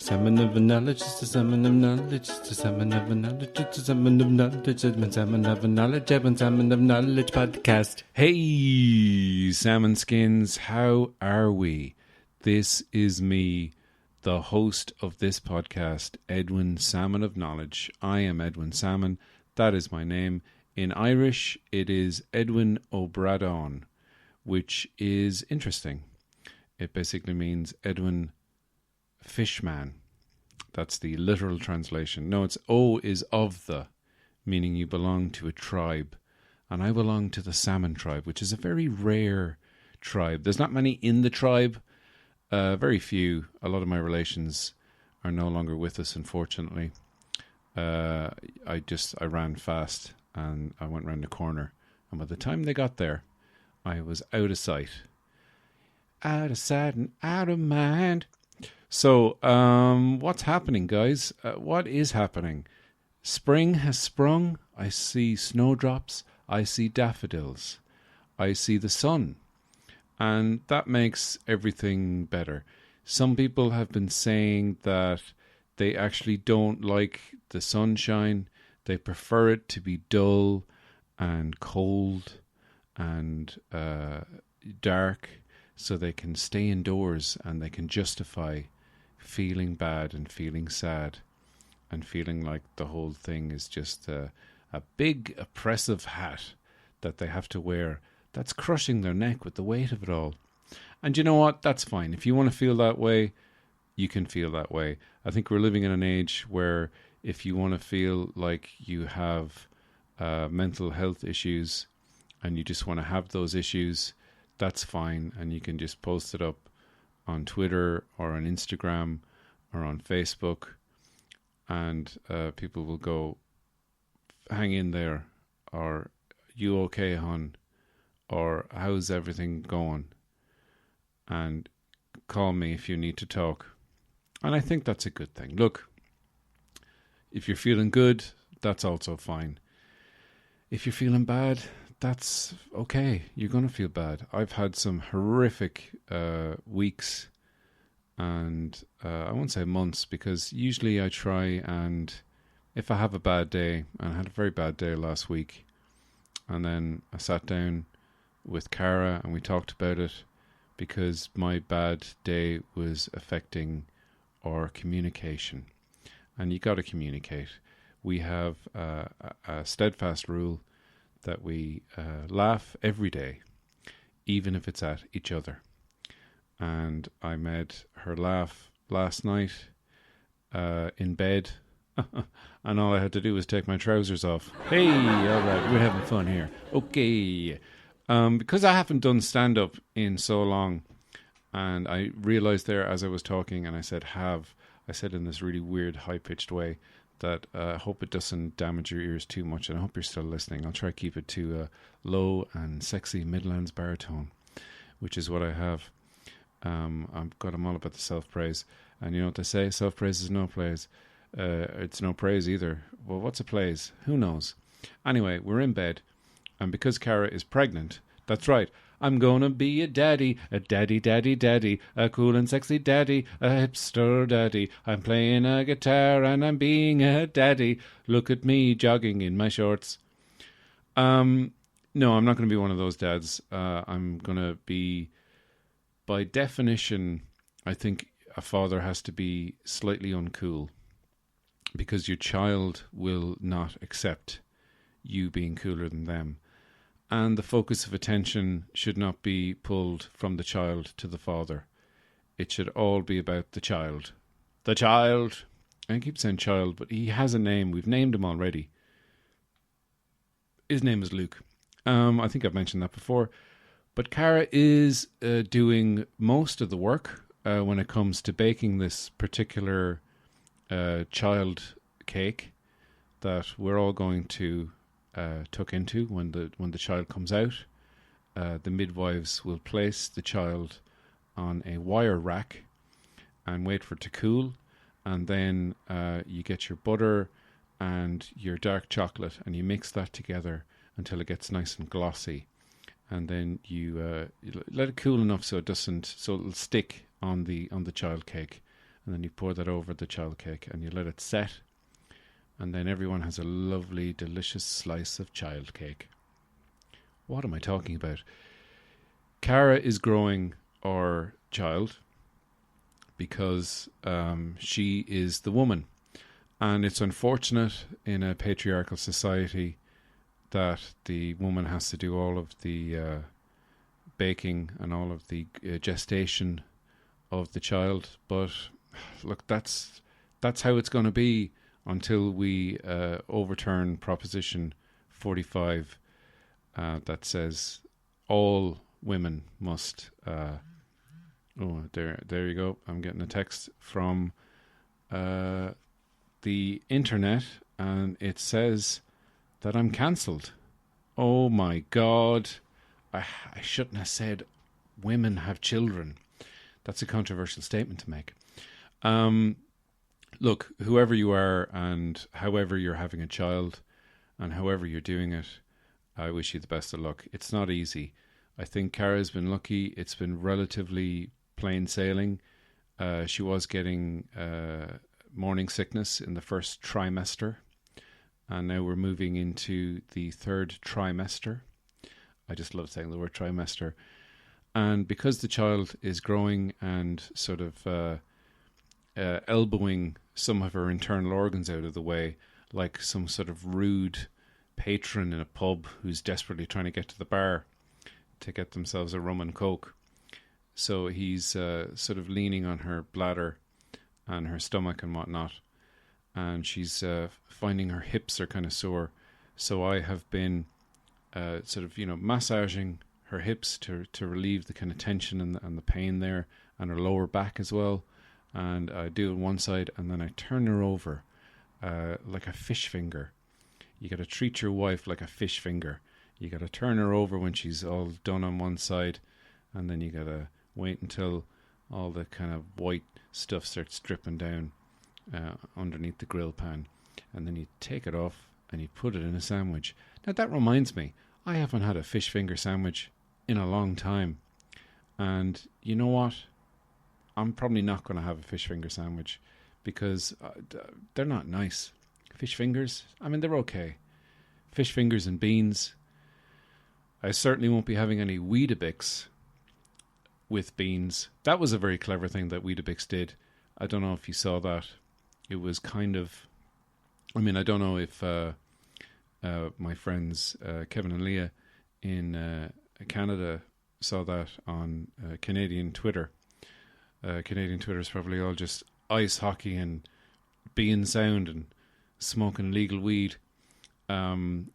Salmon of knowledge, it's a salmon of knowledge, it's a salmon of knowledge, it's a salmon of knowledge, it's a salmon of knowledge, it's a salmon of knowledge podcast. Hey, salmon skins, how are we? This is me, the host of this podcast, Edwin Salmon of Knowledge. I am Edwin Salmon. That is my name. In Irish, it is Edwin O'Bradon, which is interesting. It basically means Edwin Fishman. That's the literal translation. No, it's O is of the, meaning you belong to a tribe. And I belong to the salmon tribe, which is a very rare tribe. There's not many in the tribe. Very few. A lot of my relations are no longer with us, unfortunately. I ran fast and I went round the corner. And by the time they got there, I was out of sight. Out of sight and out of mind. So, what's happening, guys? What is happening? Spring has sprung. I see snowdrops. I see daffodils. I see the sun. And that makes everything better. Some people have been saying that they actually don't like the sunshine. They prefer it to be dull and cold and dark, so they can stay indoors and they can justify feeling bad and feeling sad and feeling like the whole thing is just a big oppressive hat that they have to wear that's crushing their neck with the weight of it all. And you know what? That's fine. If you want to feel that way, you can feel that way. I think we're living in an age where if you want to feel like you have mental health issues and you just want to have those issues, that's fine. And you can just post it up on Twitter or on Instagram or on Facebook, and people will go, hang in there, or you okay, hon, or how's everything going, and call me if you need to talk. And I think that's a good thing. Look, if you're feeling good, that's also fine. If you're feeling bad, that's okay. You're going to feel bad. I've had some horrific weeks and I won't say months, because usually I try, and if I have a bad day, and I had a very bad day last week, and then I sat down with Cara and we talked about it, because my bad day was affecting our communication. And you got to communicate. We have a steadfast rule that we laugh every day, even if it's at each other. And I made her laugh last night in bed, and all I had to do was take my trousers off. Hey, all right, we're having fun here. Okay. Because I haven't done stand-up in so long, and I realised there as I was talking, and I said in this really weird, high-pitched way, that I hope it doesn't damage your ears too much, and I hope you're still listening. I'll try to keep it to a low and sexy Midlands baritone, which is what I have. I've got them all about the self-praise. And you know what they say? Self-praise is no praise. It's no praise either. Well, what's a praise? Who knows? Anyway, we're in bed. And because Cara is pregnant, that's right, I'm gonna be a daddy, a cool and sexy daddy, a hipster daddy. I'm playing a guitar and I'm being a daddy. Look at me jogging in my shorts. No, I'm not gonna be one of those dads. I'm gonna be, by definition, I think a father has to be slightly uncool, because your child will not accept you being cooler than them. And the focus of attention should not be pulled from the child to the father. It should all be about the child. The child. I keep saying child, but he has a name. We've named him already. His name is Luke. I think I've mentioned that before. But Cara is doing most of the work when it comes to baking this particular child cake that we're all going to tuck into when the child comes out. The midwives will place the child on a wire rack and wait for it to cool, and then you get your butter and your dark chocolate and you mix that together until it gets nice and glossy, and then you let it cool enough so it'll stick on the child cake, and then you pour that over the child cake and you let it set, and then everyone has a lovely, delicious slice of child cake. What am I talking about? Cara is growing our child because she is the woman. And it's unfortunate in a patriarchal society that the woman has to do all of the baking and all of the gestation of the child. But look, that's how it's going to be until we overturn Proposition 45 that says all women must... oh, there you go. I'm getting a text from the internet, and it says that I'm cancelled. Oh my God. I shouldn't have said women have children. That's a controversial statement to make. Look, whoever you are and however you're having a child and however you're doing it, I wish you the best of luck. It's not easy. I think Cara's been lucky. It's been relatively plain sailing. She was getting morning sickness in the first trimester, and now we're moving into the third trimester. I just love saying the word trimester. And because the child is growing and sort of elbowing some of her internal organs out of the way, like some sort of rude patron in a pub who's desperately trying to get to the bar to get themselves a rum and coke. So he's sort of leaning on her bladder and her stomach and whatnot, and she's finding her hips are kind of sore. So I have been sort of, massaging her hips to relieve the kind of tension and the pain there, and her lower back as well. And I do it one side, and then I turn her over like a fish finger. You got to treat your wife like a fish finger. You got to turn her over when she's all done on one side, and then you got to wait until all the kind of white stuff starts dripping down underneath the grill pan, and then you take it off and you put it in a sandwich. Now that reminds me, I haven't had a fish finger sandwich in a long time, and you know what? I'm probably not going to have a fish finger sandwich because they're not nice. Fish fingers, I mean, they're okay. Fish fingers and beans. I certainly won't be having any Weetabix with beans. That was a very clever thing that Weetabix did. I don't know if you saw that. It was kind of... I mean, I don't know if my friends Kevin and Leah in Canada saw that on Canadian Twitter. Canadian Twitter is probably all just ice hockey and being sound and smoking legal weed. I'm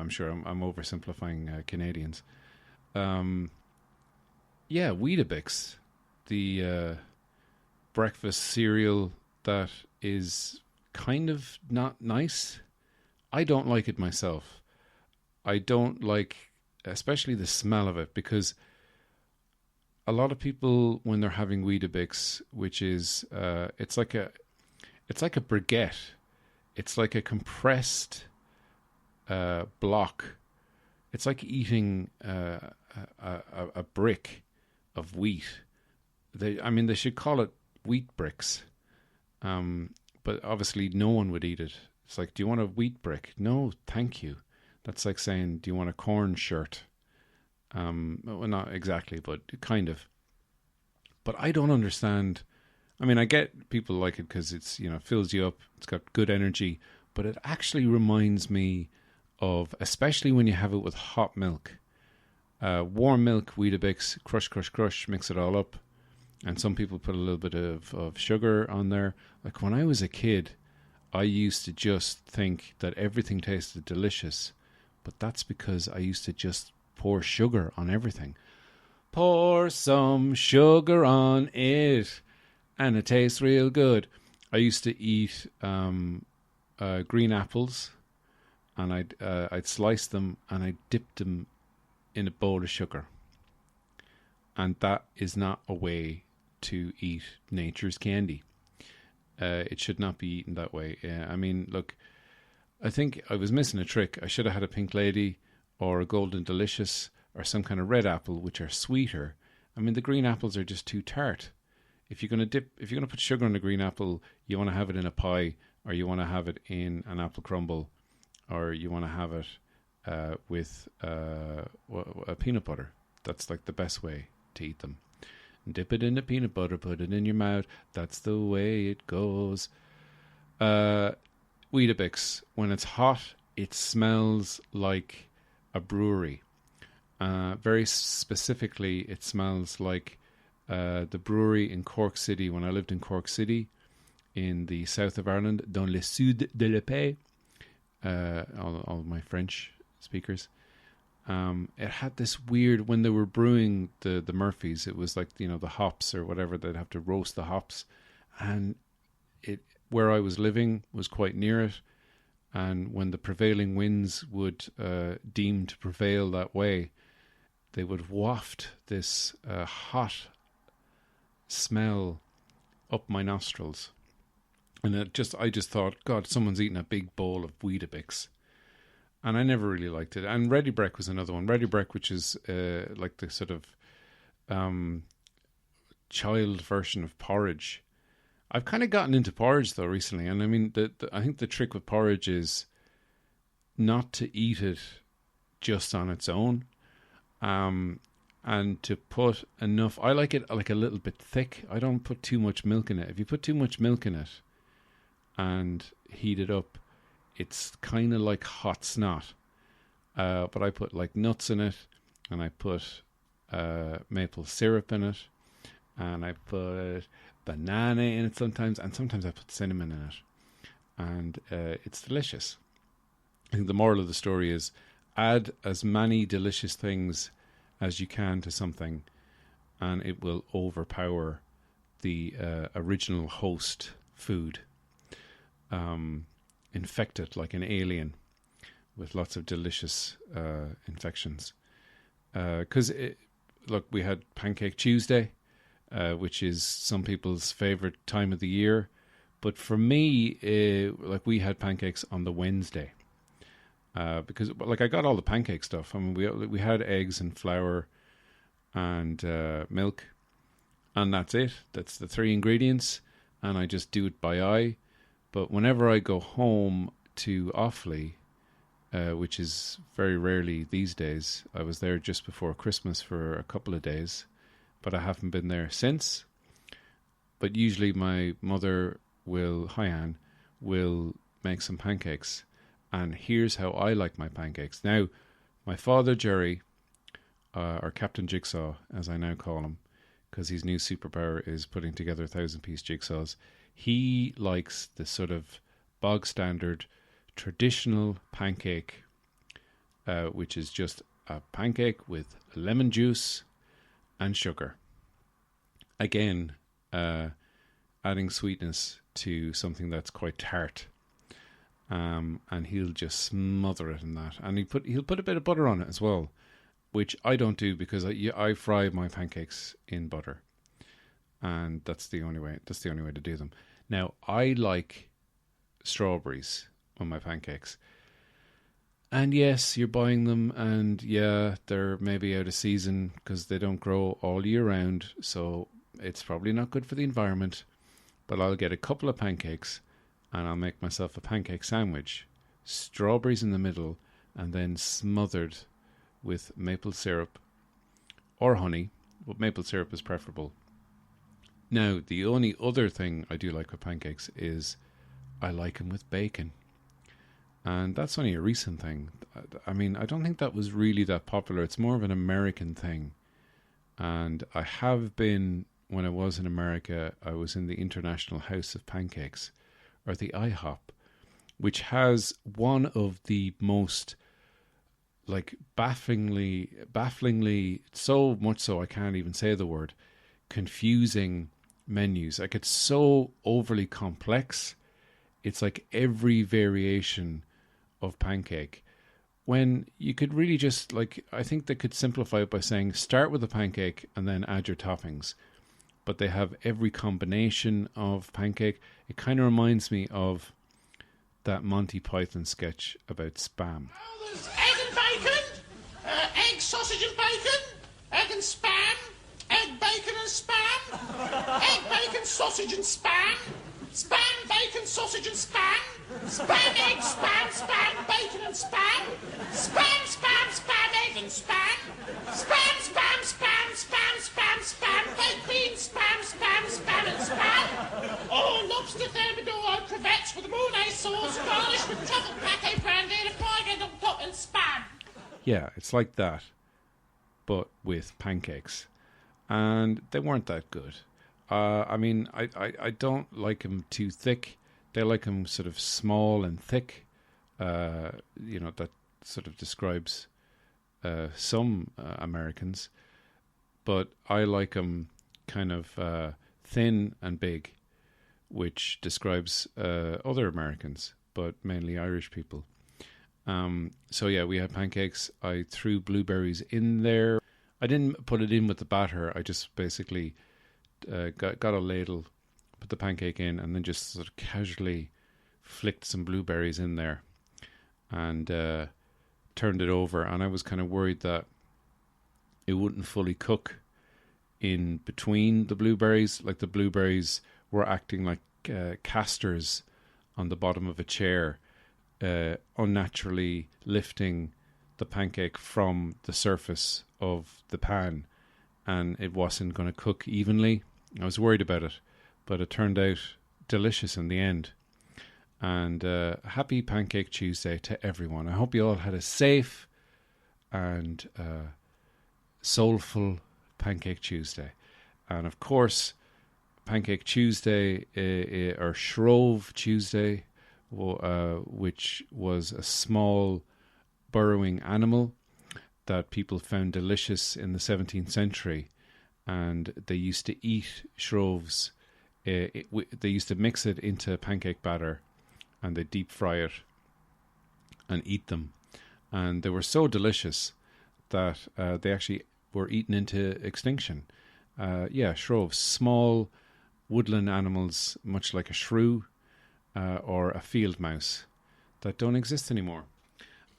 sure I'm oversimplifying Canadians. Yeah, Weetabix, the breakfast cereal that is kind of not nice. I don't like it myself. I don't like, especially the smell of it, because a lot of people, when they're having Weetabix, which is it's like a baguette. It's like a compressed block. It's like eating a brick of wheat. They should call it wheat bricks. But obviously no one would eat it. It's like, do you want a wheat brick? No, thank you. That's like saying, do you want a corn shirt? Well, not exactly, but kind of. But I don't understand. I mean, I get people like it because it's, fills you up. It's got good energy. But it actually reminds me of, especially when you have it with hot milk. Warm milk, Weetabix, crush, mix it all up. And some people put a little bit of sugar on there. Like when I was a kid, I used to just think that everything tasted delicious. But that's because I used to just pour sugar on everything. Pour some sugar on it, and it tastes real good. I used to eat green apples, and I'd slice them and I'd dip them in a bowl of sugar. And that is not a way to eat nature's candy. It should not be eaten that way. I mean, look, I think I was missing a trick. I should have had a Pink Lady or a Golden Delicious or some kind of red apple, which are sweeter. I mean, the green apples are just too tart. if you're gonna put sugar on a green apple, you want to have it in a pie, or you want to have it in an apple crumble, or you want to have it with a peanut butter. That's like the best way to eat them. Dip it in the peanut butter, put it in your mouth. That's the way it goes. Weetabix, when it's hot, it smells like a brewery. Very specifically, it smells like the brewery in Cork City. When I lived in Cork City, in the south of Ireland, dans le sud de la Paix, all my French speakers, it had this weird, when they were brewing the Murphys, it was like, the hops or whatever, they'd have to roast the hops, and where I was living was quite near it, and when the prevailing winds would deem to prevail that way, they would waft this hot smell up my nostrils, and I just thought, God, someone's eating a big bowl of Weetabix. And I never really liked it. And Ready Brek was another one. Ready Brek, which is like the sort of child version of porridge. I've kind of gotten into porridge though recently, and I mean, I think the trick with porridge is not to eat it just on its own, and to put enough. I like it like a little bit thick. I don't put too much milk in it. If you put too much milk in it and heat it up, it's kind of like hot snot. But I put like nuts in it, and I put maple syrup in it, and I put banana in it sometimes, and sometimes I put cinnamon in it, and it's delicious. I think the moral of the story is add as many delicious things as you can to something, and it will overpower the original host food. Infect it like an alien with lots of delicious infections. Because, look, we had Pancake Tuesday, which is some people's favorite time of the year. But for me, like, we had pancakes on the Wednesday. Because, like, I got all the pancake stuff. I mean, we had eggs and flour and milk, and that's it. That's the 3 ingredients, and I just do it by eye. But whenever I go home to Offaly, which is very rarely these days, I was there just before Christmas for a couple of days, but I haven't been there since. But usually my mother hi Anne, will make some pancakes. And here's how I like my pancakes. Now, my father, Jerry, or Captain Jigsaw, as I now call him, because his new superpower is putting together 1,000-piece jigsaws, he likes the sort of bog standard traditional pancake, which is just a pancake with lemon juice and sugar. Again, adding sweetness to something that's quite tart. And he'll just smother it in that. And he'll put a bit of butter on it as well, which I don't do because I fry my pancakes in butter. And that's the only way to do them. Now, I like strawberries on my pancakes. And yes, you're buying them, and yeah, they're maybe out of season because they don't grow all year round, so it's probably not good for the environment. But I'll get a couple of pancakes, and I'll make myself a pancake sandwich. Strawberries in the middle, and then smothered with maple syrup or honey, but maple syrup is preferable. Now, the only other thing I do like with pancakes is I like them with bacon. And that's only a recent thing. I mean, I don't think that was really that popular. It's more of an American thing. And I have been, when I was in America, I was in the International House of Pancakes, or the IHOP, which has one of the most, like, bafflingly, so much so I can't even say the word, confusing menus. Like, it's so overly complex. It's like every variation of pancake, when you could really just, like, I think they could simplify it by saying start with a pancake and then add your toppings. But they have every combination of pancake. It kind of reminds me of that Monty Python sketch about Spam. Oh, there's egg and bacon, egg, sausage and bacon, egg and spam, egg, bacon and spam, egg, bacon sausage and spam. Spam, bacon, sausage and spam. Spam, egg, spam, bacon and spam. Spam, egg and spam. Spam, baked beans, spam and spam. Oh, lobster thermidor, crevettes with Mornay sauce, garnished with truffle pancake brandy and a fried egg on top and spam. Yeah, it's like that, but with pancakes. And they weren't that good. I don't like them too thick. They like them sort of small and thick. That sort of describes some Americans. But I like them kind of thin and big, which describes other Americans, but mainly Irish people. We had pancakes. I threw blueberries in there. I didn't put it in with the batter. I just basically got a ladle, put the pancake in, and then just sort of casually flicked some blueberries in there and turned it over. And I was kind of worried that it wouldn't fully cook in between the blueberries. Like the blueberries were acting like casters on the bottom of a chair, unnaturally lifting the pancake from the surface of the pan, and it wasn't going to cook evenly. I was worried about it, but it turned out delicious in the end. And happy Pancake Tuesday to everyone. I hope you all had a safe and soulful Pancake Tuesday. And of course, Pancake Tuesday or Shrove Tuesday, which was a small burrowing animal that people found delicious in the 17th century, and they used to eat shroves. They used to mix it into pancake batter, and they deep fry it and eat them. And they were so delicious that they actually were eaten into extinction. Shroves, small woodland animals, much like a shrew or a field mouse, that don't exist anymore.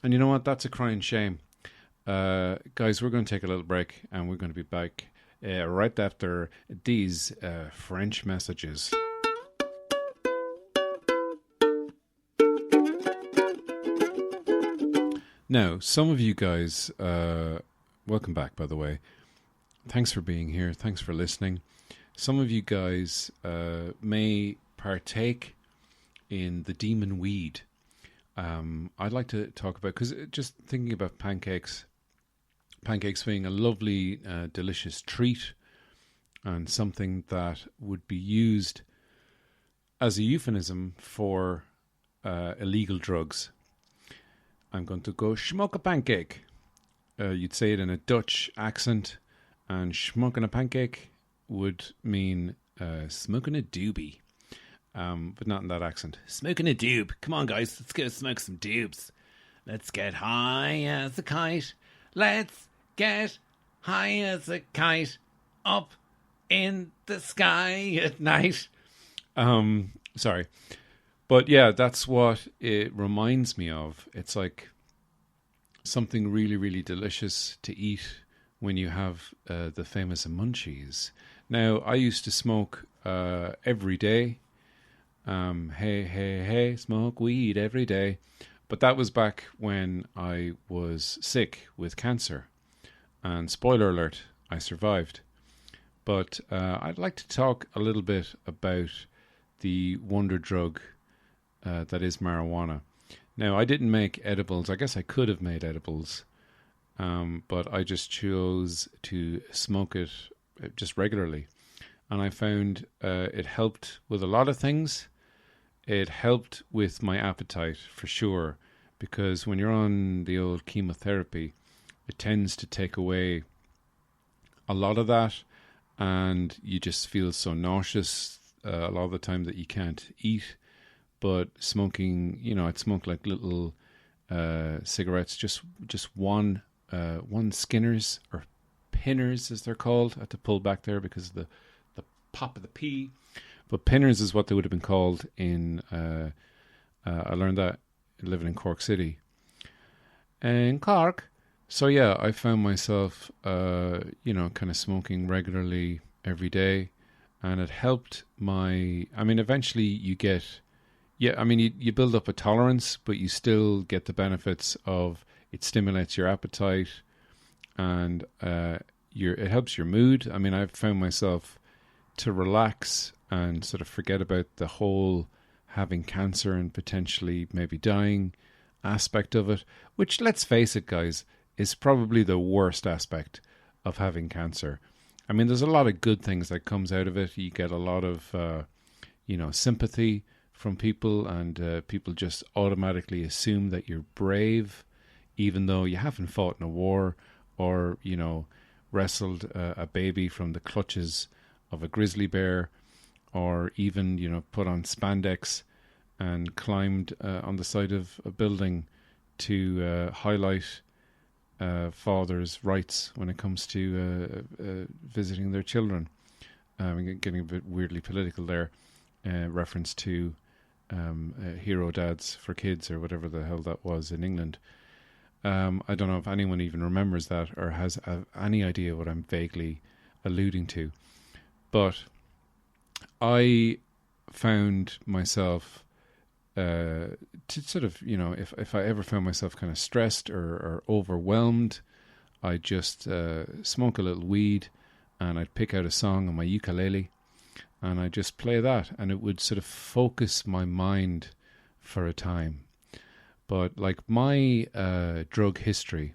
And you know what? That's a crying shame. Guys, we're going to take a little break, and we're going to be back right after these French messages. Now, some of you guys, welcome back, by the way. Thanks for being here. Thanks for listening. Some of you guys may partake in the demon weed. I'd like to talk about, because just thinking about pancakes being a lovely, delicious treat, and something that would be used as a euphemism for illegal drugs. I'm going to go smoke a pancake. You'd say it in a Dutch accent, and smoking a pancake would mean smoking a doobie. But not in that accent. Smoking a doob. Come on, guys, let's go smoke some doobs. Let's get high as a kite. Let's get high as a kite up in the sky at night. Sorry. But yeah, that's what it reminds me of. It's like something really, really delicious to eat when you have the famous munchies. Now, I used to smoke every day. Hey, smoke weed every day. But that was back when I was sick with cancer. And spoiler alert, I survived. But I'd like to talk a little bit about the wonder drug that is marijuana. Now, I didn't make edibles. I guess I could have made edibles. But I just chose to smoke it just regularly. And I found it helped with a lot of things. It helped with my appetite, for sure, because when you're on the old chemotherapy, it tends to take away a lot of that, and you just feel so nauseous a lot of the time that you can't eat. But smoking, I'd smoke like little cigarettes, just one Skinners, or Pinners as they're called. I had to pull back there because of the pop of the P. But Pinners is what they would have been called in, I learned that living in Cork City. In Cork. So yeah, I found myself, kind of smoking regularly every day. and it helped eventually you get, you build up a tolerance, but you still get the benefits of it stimulates your appetite, and it helps your mood. I mean, I've found myself to relax and sort of forget about the whole having cancer and potentially maybe dying aspect of it, which, let's face it, guys, is probably the worst aspect of having cancer. I mean, there's a lot of good things that comes out of it. You get a lot of, sympathy from people, and people just automatically assume that you're brave, even though you haven't fought in a war or, wrestled a baby from the clutches of a grizzly bear, or even, put on spandex and climbed on the side of a building to highlight fathers' rights when it comes to visiting their children. Getting a bit weirdly political there, reference to hero dads for kids or whatever the hell that was in England. I don't know if anyone even remembers that or has any idea what I'm vaguely alluding to. But I found myself to sort of, if I ever found myself kind of stressed or overwhelmed, I'd just smoke a little weed, and I'd pick out a song on my ukulele, and I'd just play that, and it would sort of focus my mind for a time. But like my drug history,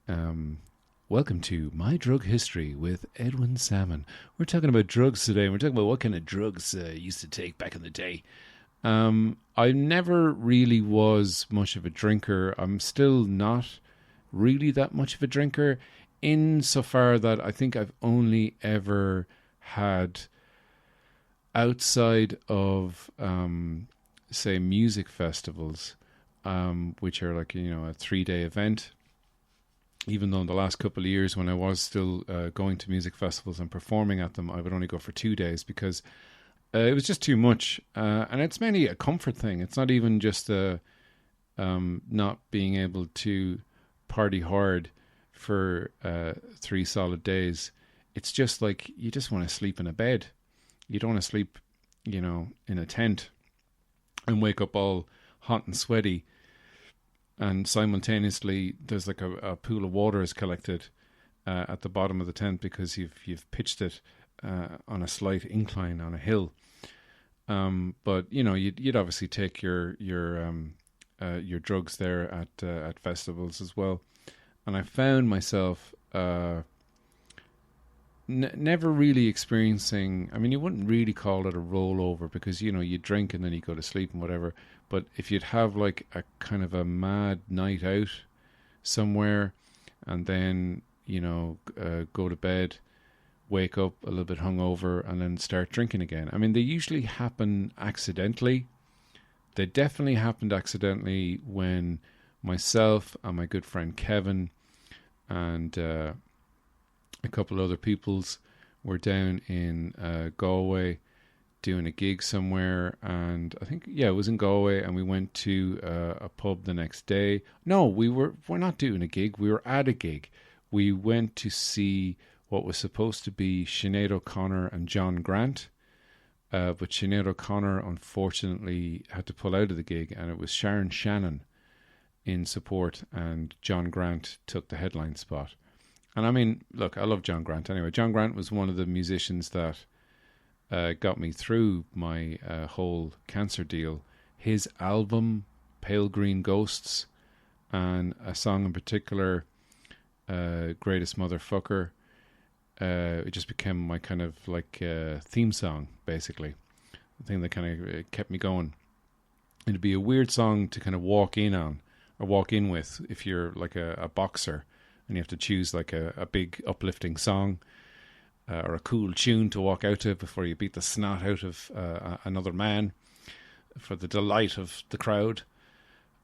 welcome to My Drug History with Edwin Salmon. We're talking about drugs today, and we're talking about what kind of drugs I used to take back in the day. I never really was much of a drinker. I'm still not really that much of a drinker, insofar that I think I've only ever had, outside of, say, music festivals, which are like, a 3-day event. Even though in the last couple of years when I was still going to music festivals and performing at them, I would only go for 2 days because it was just too much. And it's mainly a comfort thing. It's not even just not being able to party hard for 3 solid days. It's just like you just want to sleep in a bed. You don't want to sleep, in a tent and wake up all hot and sweaty. And simultaneously, there's like a pool of water is collected at the bottom of the tent because you've pitched it on a slight incline on a hill. But you'd obviously take your drugs there at festivals as well. And I found myself never really experiencing. I mean, you wouldn't really call it a rollover because you drink and then you go to sleep and whatever. But if you'd have like a kind of a mad night out somewhere, and then go to bed, wake up a little bit hungover, and then start drinking again. I mean, they usually happen accidentally. They definitely happened accidentally when myself and my good friend Kevin and a couple other peoples were down in Galway doing a gig somewhere, and I think it was in Galway, and we went to a pub the next day. No, we're not doing a gig. We were at a gig. We went to see what was supposed to be Sinead O'Connor and John Grant, but Sinead O'Connor unfortunately had to pull out of the gig, and it was Sharon Shannon in support, and John Grant took the headline spot. And I mean, look, I love John Grant anyway. John Grant was one of the musicians that got me through my whole cancer deal. His album, Pale Green Ghosts, and a song in particular, Greatest Motherfucker, it just became my kind of like theme song, basically. The thing that kind of kept me going. It'd be a weird song to kind of walk in on, or walk in with, if you're like a boxer, and you have to choose like a big uplifting song, or a cool tune to walk out to before you beat the snot out of another man for the delight of the crowd.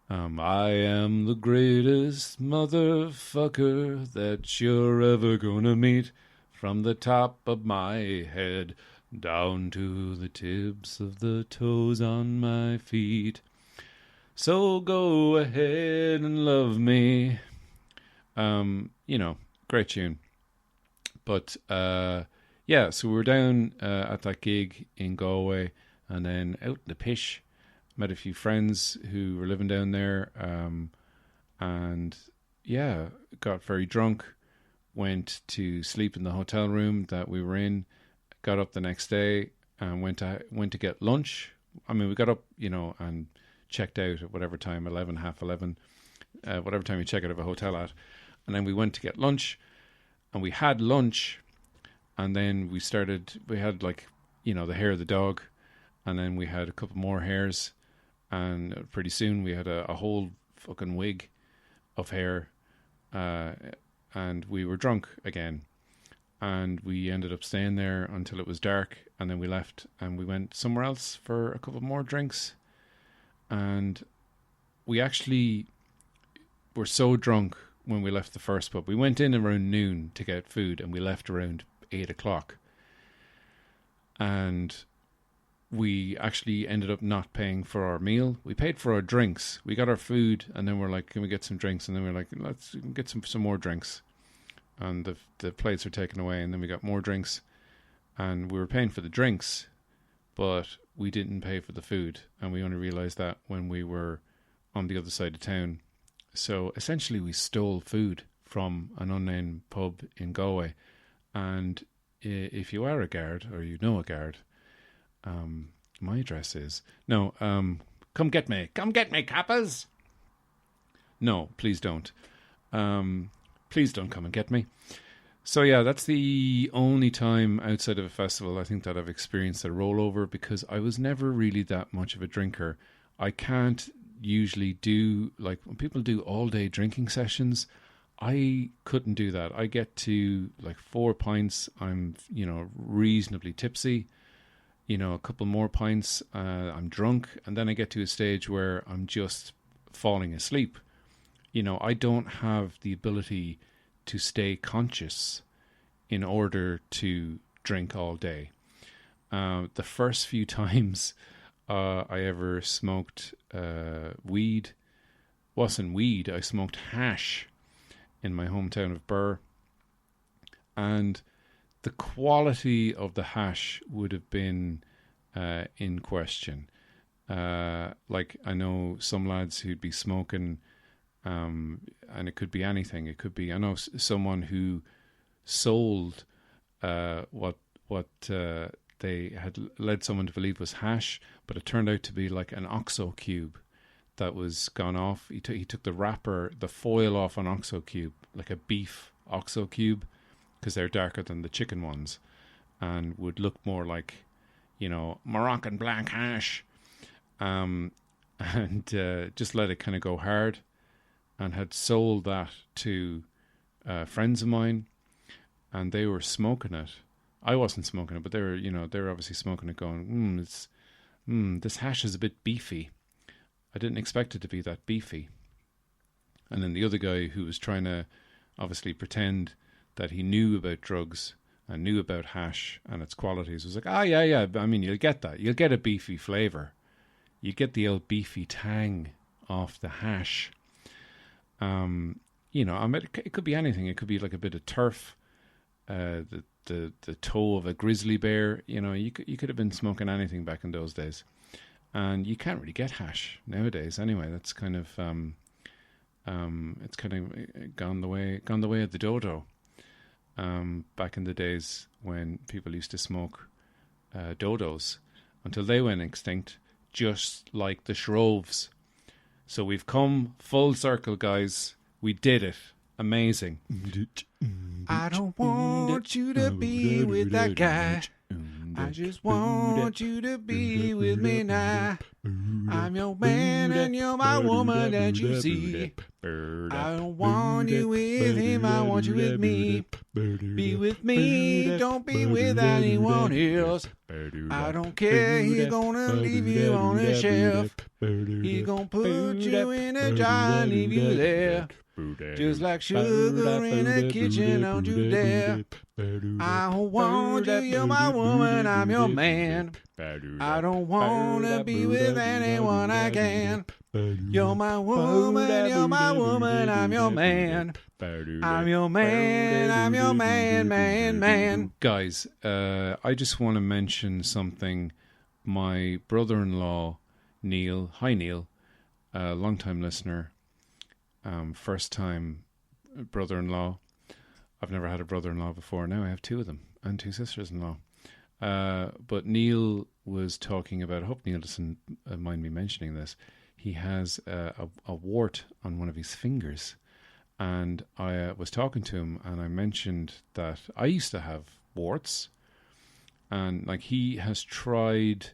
I am the greatest motherfucker that you're ever gonna meet, from the top of my head down to the tips of the toes on my feet. So go ahead and love me. Great tune. But yeah, so we were down at that gig in Galway, and then out in the pish, met a few friends who were living down there, and yeah, got very drunk, went to sleep in the hotel room that we were in, got up the next day and went to get lunch. I mean, we got up, and checked out at whatever time, 11, half 11, whatever time you check out of a hotel at. And then we went to get lunch, and we had lunch, and then we had like, the hair of the dog, and then we had a couple more hairs, and pretty soon we had a whole fucking wig of hair, and we were drunk again. And we ended up staying there until it was dark, and then we left and we went somewhere else for a couple more drinks. And we actually were so drunk when we left the first pub. We went in around noon to get food, and we left around 8 o'clock. And we actually ended up not paying for our meal. We paid for our drinks. We got our food, and then we're like, can we get some drinks? And then we're like, let's get some more drinks. And the plates were taken away, and then we got more drinks, and we were paying for the drinks, but we didn't pay for the food, and we only realised that when we were on the other side of town. So essentially we stole food from an unnamed pub in Galway, and if you are a guard, or you know a guard, my address is... No, come get me, cappas! No, please don't. Please don't come and get me. So yeah, that's the only time outside of a festival I think that I've experienced a rollover, because I was never really that much of a drinker. I can't usually do, like when people do all day drinking sessions, I couldn't do that. I get to like 4 pints, I'm, reasonably tipsy. A couple more pints, I'm drunk. And then I get to a stage where I'm just falling asleep. I don't have the ability to stay conscious in order to drink all day. The first few times I ever smoked weed, wasn't weed, I smoked hash in my hometown of Birr. And the quality of the hash would have been in question. Like I know some lads who'd be smoking... and it could be anything. It could be, I know someone who sold what they had led someone to believe was hash, but it turned out to be like an OXO cube that was gone off. He took the wrapper, the foil off an OXO cube, like a beef OXO cube, because they're darker than the chicken ones, and would look more like, Moroccan black hash, and just let it kind of go hard. And had sold that to friends of mine, and they were smoking it. I wasn't smoking it, but they were obviously smoking it, going, this hash is a bit beefy. I didn't expect it to be that beefy. And then the other guy who was trying to obviously pretend that he knew about drugs and knew about hash and its qualities was like, yeah. I mean, you'll get that. You'll get a beefy flavour. You get the old beefy tang off the hash. I mean, it could be anything. It could be like a bit of turf, the toe of a grizzly bear. You could have been smoking anything back in those days, and you can't really get hash nowadays. Anyway, that's kind of it's kind of gone the way of the dodo. Back in the days when people used to smoke dodos until they went extinct, just like the shroves. So we've come full circle, guys. We did it. Amazing. I don't want you to be with that guy. I just want you to be with me now. I'm your man and you're my woman that you see. I don't want you with him, I want you with me. Be with me, don't be with anyone else. I don't care, he's gonna leave you on a shelf. He's gonna put you in a jar and leave you there. Just like sugar in a kitchen, don't you dare. I don't want you, you're my woman, I'm your man. I don't wanna be with anyone I can. You're my woman, you're my woman, I'm your man. I'm your man, I'm your man, man. Guys, I just want to mention something. My brother-in-law, Neil, hi Neil, long-time listener, first-time brother-in-law. I've never had a brother-in-law before. Now I have two of them and two sisters-in-law. But Neil was talking about, I hope Neil doesn't mind me mentioning this, he has a wart on one of his fingers. And I was talking to him and I mentioned that I used to have warts. And like he has tried,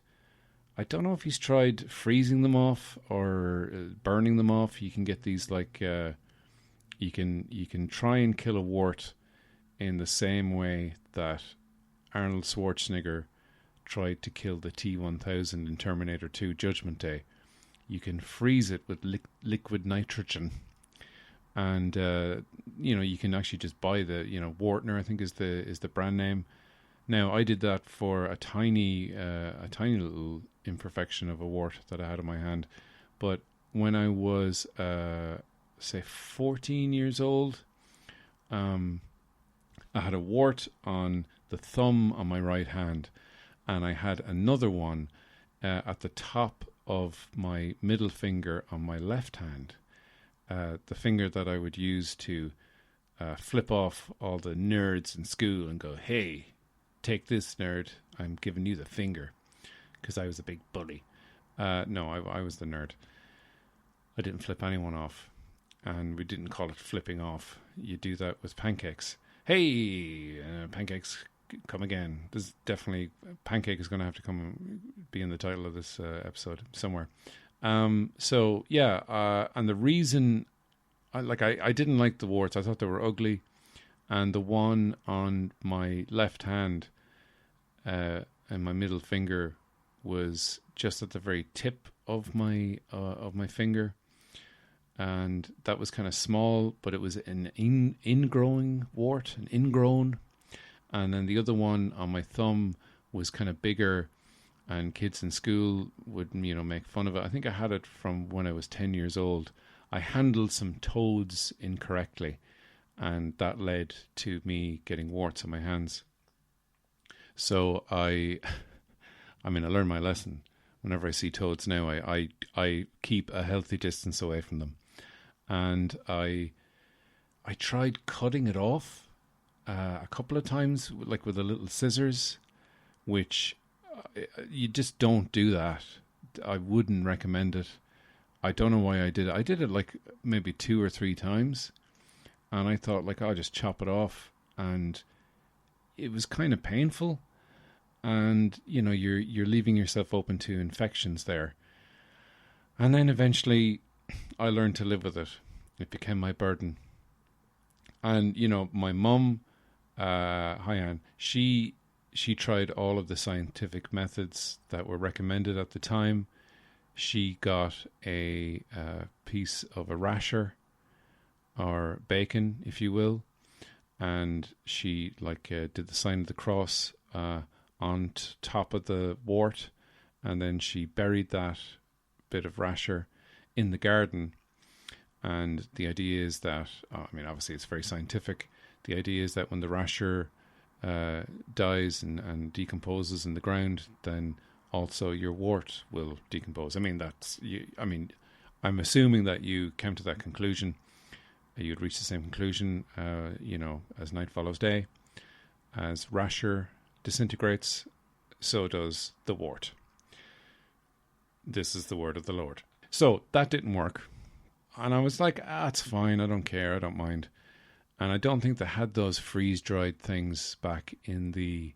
I don't know if he's tried freezing them off or burning them off. You can get these like, you can try and kill a wart in the same way that Arnold Schwarzenegger tried to kill the T-1000 in Terminator 2 Judgment Day. You can freeze it with liquid nitrogen. And, you can actually just buy the, Wartner, I think is the brand name. Now, I did that for a tiny little imperfection of a wart that I had in my hand. But when I was, say, 14 years old, I had a wart on the thumb on my right hand. And I had another one at the top of my middle finger on my left hand. The finger that I would use to flip off all the nerds in school and go, hey, take this, nerd. I'm giving you the finger. Because I was a big bully. No, I was the nerd. I didn't flip anyone off. And we didn't call it flipping off. You do that with pancakes. Hey, pancakes, come again. There's definitely, Pancake is going to have to come be in the title of this episode somewhere. And the reason I didn't like the warts. I thought they were ugly. And the one on my left hand and my middle finger was just at the very tip of my finger. And that was kind of small, but it was an ingrowing wart, an ingrown. And then the other one on my thumb was kind of bigger, and kids in school would, make fun of it. I think I had it from when I was 10 years old. I handled some toads incorrectly, and that led to me getting warts on my hands. So I learned my lesson. Whenever I see toads now, I keep a healthy distance away from them. And I tried cutting it off a couple of times, like with the little scissors, which you just don't do that. I wouldn't recommend it. I don't know why I did it. I did it like maybe 2 or 3 times, and I thought like I'll just chop it off, and it was kind of painful, and you're leaving yourself open to infections there. And then eventually I learned to live with it. It became my burden. And my mum, hi Anne, she tried all of the scientific methods that were recommended at the time. She got a piece of a rasher, or bacon, if you will, and she did the sign of the cross on top of the wart, and then she buried that bit of rasher in the garden. And the idea is that, obviously it's very scientific. The idea is that when the rasher dies and decomposes in the ground, then also your wart will decompose. I'm assuming that you came to that conclusion. You'd reach the same conclusion, as night follows day. As rasher disintegrates, so does the wart. This is the word of the Lord. So that didn't work. And I was like, it's fine. I don't care. I don't mind. And I don't think they had those freeze-dried things back in the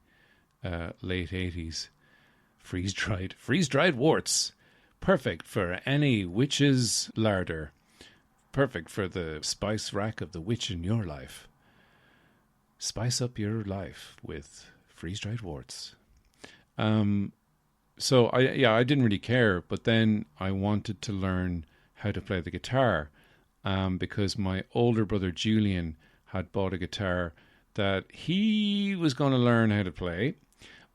late 80s. Freeze-dried warts. Perfect for any witch's larder. Perfect for the spice rack of the witch in your life. Spice up your life with freeze-dried warts. So I didn't really care, but then I wanted to learn how to play the guitar, because my older brother Julian had bought a guitar that he was going to learn how to play,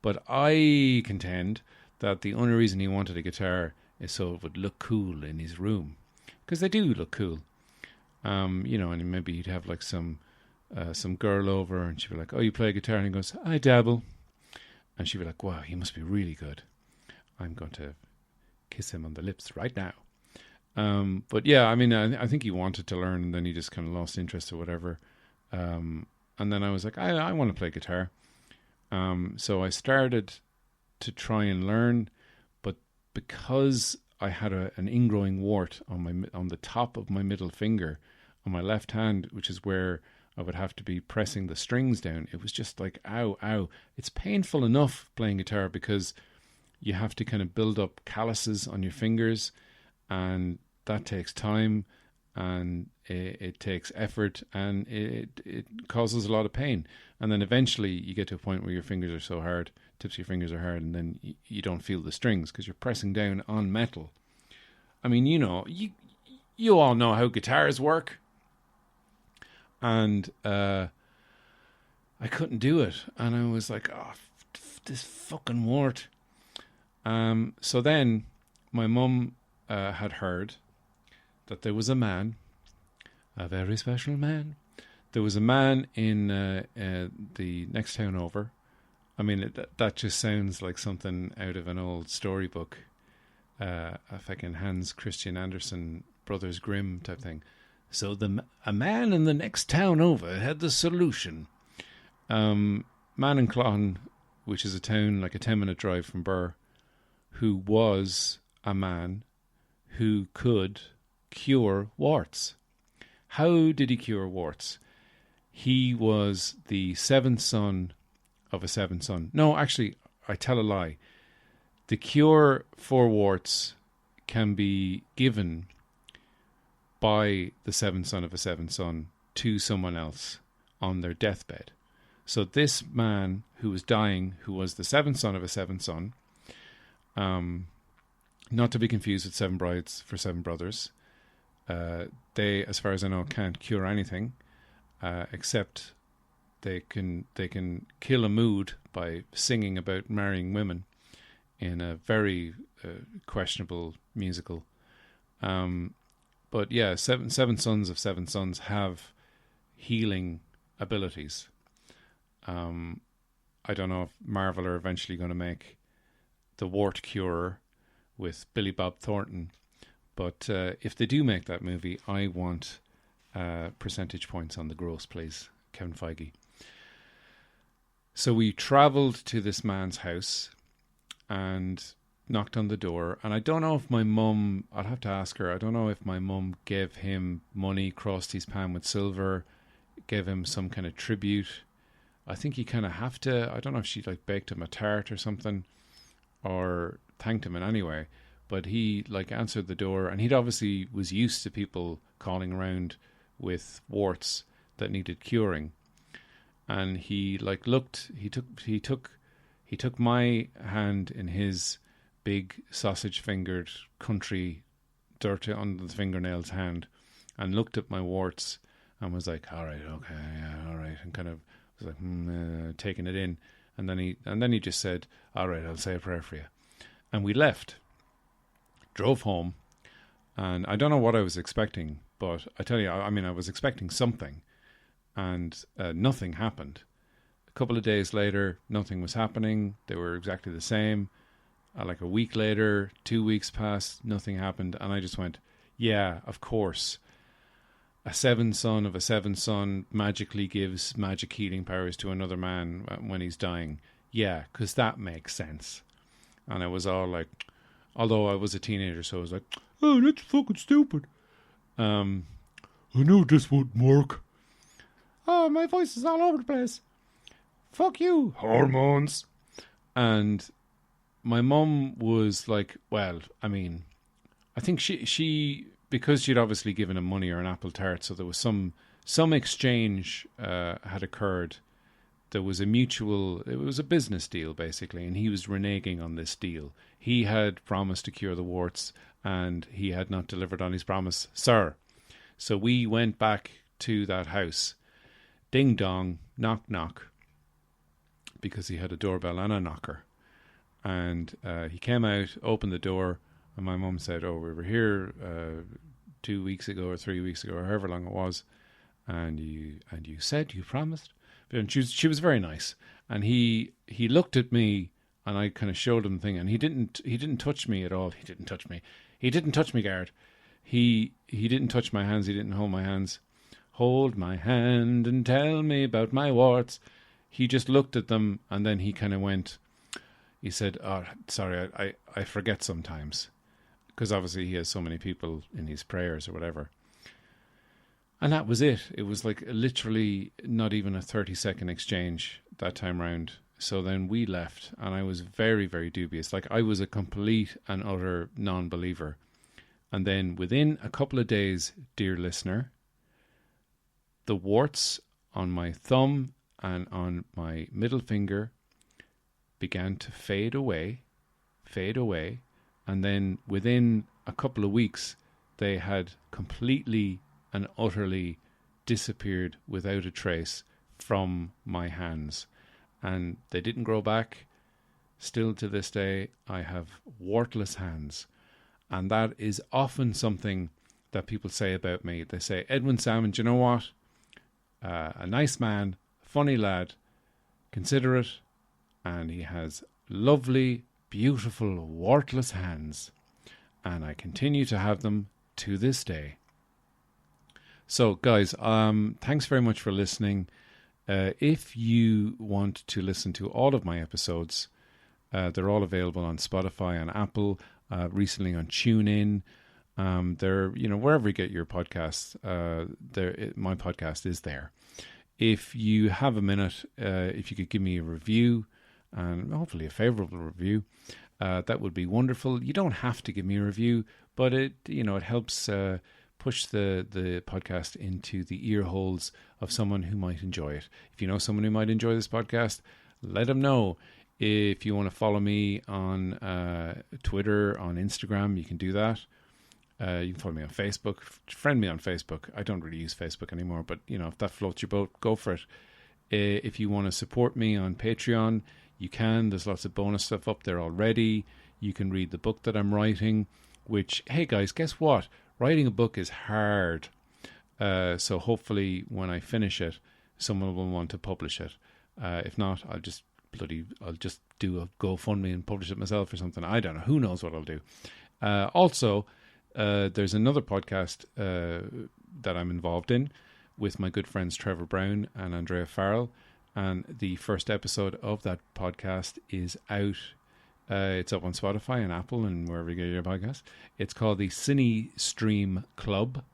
but I contend that the only reason he wanted a guitar so it would look cool in his room, because they do look cool. You know, and maybe he'd have like some girl over, and she'd be like, "Oh, you play guitar?" And he goes, "I dabble." And she'd be like, "Wow, he must be really good. I'm going to kiss him on the lips right now." But yeah, I mean, I think he wanted to learn, and then he just kind of lost interest or whatever. And then I was like, I want to play guitar. So I started to try and learn, but because I had an ingrowing wart on the top of my middle finger on my left hand, which is where I would have to be pressing the strings down, it was just like, ow, ow. It's painful enough playing guitar because you have to kind of build up calluses on your fingers, and that takes time, and it takes effort, and it causes a lot of pain. And then eventually you get to a point where your fingers are so hard, tips of your fingers are hard, and then you don't feel the strings because you're pressing down on metal. I mean, you know, you all know how guitars work. And I couldn't do it. And I was like, oh, this fucking wart. So then my mum had heard that there was a man, a very special man. There was a man in the next town over. I mean, that just sounds like something out of an old storybook, a fucking Hans Christian Andersen, Brothers Grimm type thing. So a man in the next town over had the solution. Mannanclawn, which is a town like a 10-minute drive from Birr, who was a man who could cure warts. How did he cure warts? He was the seventh son of a seventh son. No, actually, I tell a lie. The cure for warts can be given by the seventh son of a seventh son to someone else on their deathbed. So this man who was dying, who was the seventh son of a seventh son, not to be confused with Seven Brides for Seven Brothers, they, as far as I know, can't cure anything, except they can kill a mood by singing about marrying women in a very questionable musical. But yeah, seven sons of seven sons have healing abilities. I don't know if Marvel are eventually going to make the wart curer with Billy Bob Thornton, but if they do make that movie, I want percentage points on the gross, please, Kevin Feige. So we travelled to this man's house and knocked on the door, and I don't know if my mum, I'll have to ask her, I don't know if my mum gave him money, crossed his pan with silver, gave him some kind of tribute. I think you kind of have to. I don't know if she like baked him a tart or something, or thanked him in any way, but he like answered the door, and he'd obviously was used to people calling around with warts that needed curing, and he like looked, he took my hand in his big sausage-fingered country, dirty under the fingernails hand, and looked at my warts and was like, "All right, okay, yeah, all right," and kind of was like taking it in, and then he just said, "All right, I'll say a prayer for you," and we left, drove home, and I don't know what I was expecting, but I tell you, I mean, I was expecting something, and nothing happened. A couple of days later, nothing was happening. They were exactly the same. Like a week later, 2 weeks passed, nothing happened. And I just went, yeah, of course. A seventh son of a seventh son magically gives magic healing powers to another man when he's dying. Yeah, because that makes sense. And I was all like, although I was a teenager, so I was like, oh, that's fucking stupid. I knew this wouldn't work. Oh, my voice is all over the place. Fuck you, hormones. And my mum was like, well, I mean, I think she because she'd obviously given him money or an apple tart, so there was some exchange had occurred. There was it was a business deal basically, and he was reneging on this deal. He had promised to cure the warts, and he had not delivered on his promise, sir. So we went back to that house. Ding dong, knock knock, because he had a doorbell and a knocker. And he came out, opened the door, And my mum said, "Oh, we were here 2 weeks ago or 3 weeks ago or however long it was, and you said you promised." And she was very nice. And he looked at me, and I kind of showed him the thing, and he didn't touch me at all. He didn't touch me, Garrett. He didn't touch my hands. He didn't hold my hands. "Hold my hand and tell me about my warts." He just looked at them, and then he kind of went. He said, "Oh, sorry, I forget sometimes," because obviously he has so many people in his prayers or whatever. And that was it. It was like literally not even a 30-second exchange that time round. So then we left, and I was very, very dubious. Like, I was a complete and utter non-believer. And then within a couple of days, dear listener, the warts on my thumb and on my middle finger began to fade away. And then within a couple of weeks, they had completely and utterly disappeared without a trace from my hands. And they didn't grow back. Still to this day, I have wartless hands. And that is often something that people say about me. They say, "Edwin Salmon, do you know what? A nice man, funny lad, considerate, and he has lovely, beautiful, wartless hands." And I continue to have them to this day. So, guys, thanks very much for listening. If you want to listen to all of my episodes, they're all available on Spotify and Apple, recently on TuneIn. They're, wherever you get your podcasts, my podcast is there. If you have a minute, if you could give me a review, and hopefully a favorable review, that would be wonderful. You don't have to give me a review, but it helps push the podcast into the ear holes of someone who might enjoy it. If you know someone who might enjoy this podcast, let them know. If you want to follow me on Twitter, on Instagram, you can do that. You can follow me on Facebook. Friend me on Facebook. I don't really use Facebook anymore, but if that floats your boat, go for it. If you want to support me on Patreon, you can. There's lots of bonus stuff up there already. You can read the book that I'm writing, which, hey guys, guess what? Writing a book is hard. So hopefully when I finish it, someone will want to publish it. If not, I'll just do a GoFundMe and publish it myself or something. I don't know. Who knows what I'll do. Also, there's another podcast that I'm involved in with my good friends Trevor Brown and Andrea Farrell. And the first episode of that podcast is out. It's up on Spotify and Apple and wherever you get your podcast. It's called the Cine Stream Club.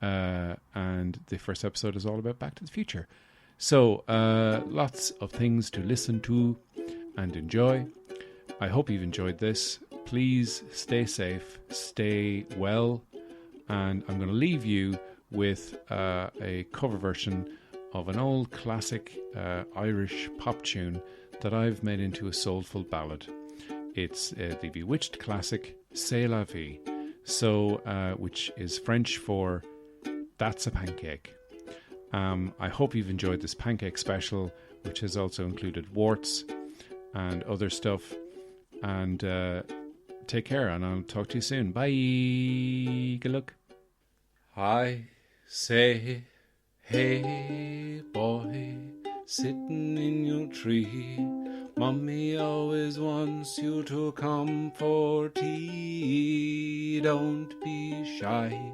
And the first episode is all about Back to the Future. So, lots of things to listen to and enjoy. I hope you've enjoyed this. Please stay safe, stay well. And I'm going to leave you with a cover version of an old classic Irish pop tune that I've made into a soulful ballad. It's the bewitched classic C'est la vie, which is French for That's a Pancake. I hope you've enjoyed this pancake special, which has also included warts and other stuff. And take care, and I'll talk to you soon. Bye. Good luck. I say, hey boy, sitting in your tree, Mommy always wants you to come for tea. Don't be shy,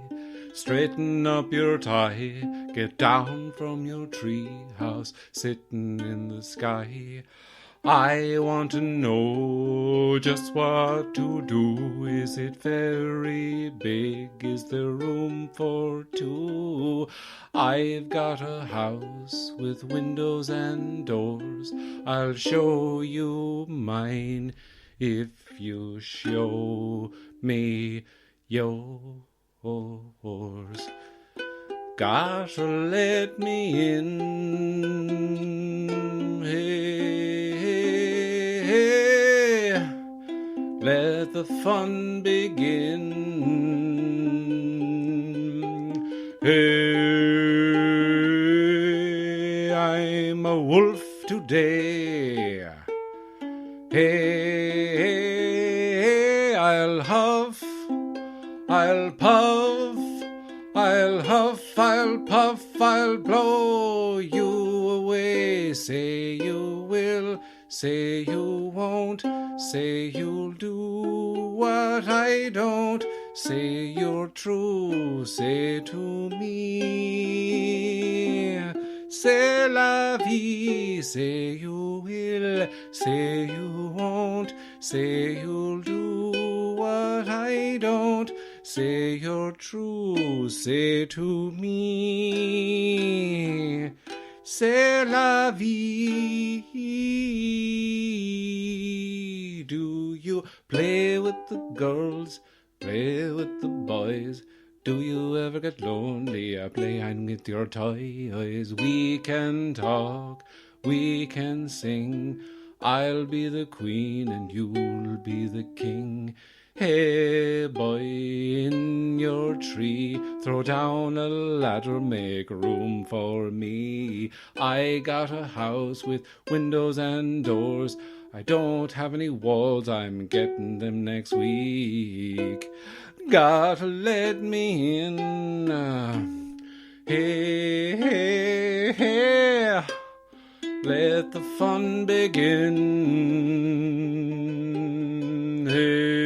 straighten up your tie, get down from your tree house, sitting in the sky. I want to know just what to do. Is it very big? Is there room for two? I've got a house with windows and doors. I'll show you mine if you show me yours. Gotta let me in. Hey, let the fun begin. Hey, I'm a wolf today. Hey, I'll huff, I'll puff, I'll huff, I'll puff, I'll blow you away. Say you will, say you won't, say you'll do what I don't. Say you're true, say to me. C'est la vie, say you will, say you won't, say you'll do what I don't. Say you're true, say to me. C'est la vie. Do you play with the girls, play with the boys? Do you ever get lonely playing with your toys? We can talk, we can sing. I'll be the queen and you'll be the king. Hey boy, in your tree, throw down a ladder, make room for me. I got a house with windows and doors. I don't have any walls, I'm getting them next week. Gotta let me in. Hey, hey, hey. Let the fun begin. Hey,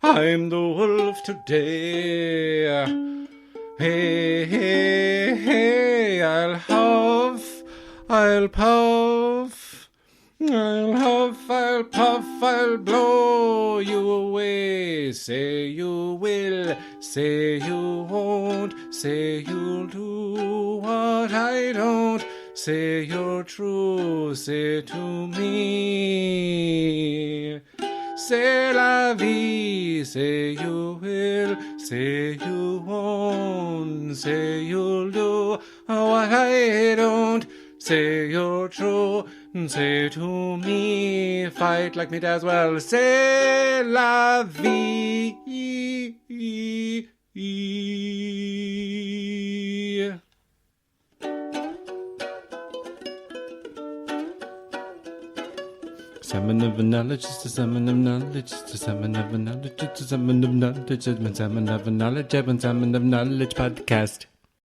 I'm the wolf today. Hey, hey, hey. I'll huff, I'll puff. I'll huff, I'll puff, I'll blow you away. Say you will, say you won't, say you'll do what I don't. Say you're true, say to me. C'est la vie, say you will, say you won't, say you'll do what I don't. Say you're true, say to me, fight like me as well. C'est la vie. Salmon of knowledge, just a salmon of knowledge, just a salmon of knowledge, just a salmon of knowledge, just a salmon of knowledge, salmon of knowledge podcast.